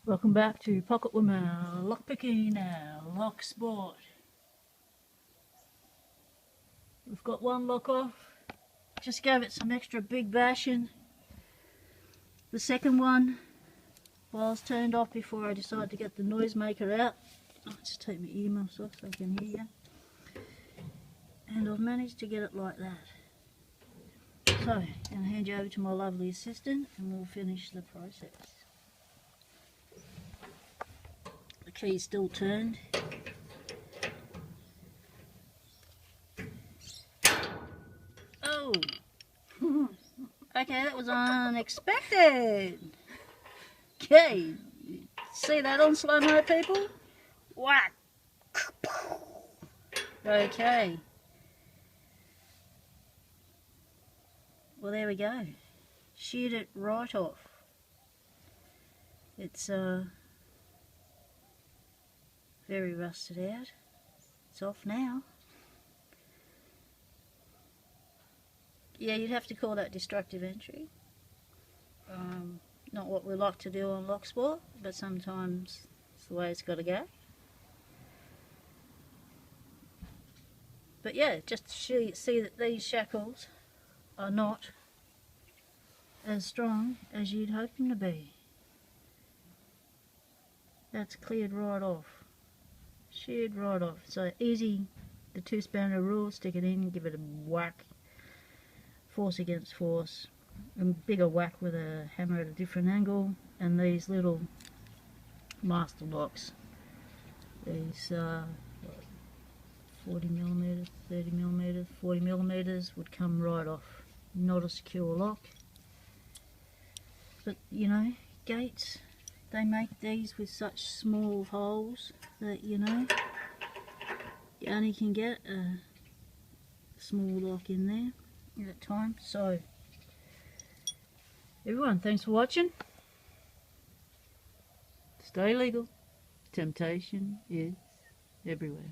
Welcome back to Pocket Woman Lockpicking Locksport. We've got one lock off. Just gave it some extra big bashing. The second one was turned off before I decided to get the noisemaker out. I'll just take my earmuffs off so I can hear you. And I've managed to get it like that. So, I'm going to hand you over to my lovely assistant and we'll finish the process. The key's still turned. Oh! Okay, that was unexpected. Okay, see that on slow-mo, people? Whack! Okay. Well, there we go. Sheared it right off. It's very rusted out. It's off now. Yeah, you'd have to call that destructive entry. Not what we like to do on Locksport, but sometimes it's the way it's got to go. But yeah, just to see that these shackles are not as strong as you'd hope them to be. That's cleared right off. Sheared right off. So easy, the 2-spanner rule, stick it in, give it a whack. Force against force, and bigger whack with a hammer at a different angle, and these little master locks, these 40mm, 30mm, 40mm would come right off. Not a secure lock, but you know, gates, they make these with such small holes that you know you only can get a small lock in there at a time. So everyone, thanks for watching. Stay legal. Temptation is everywhere.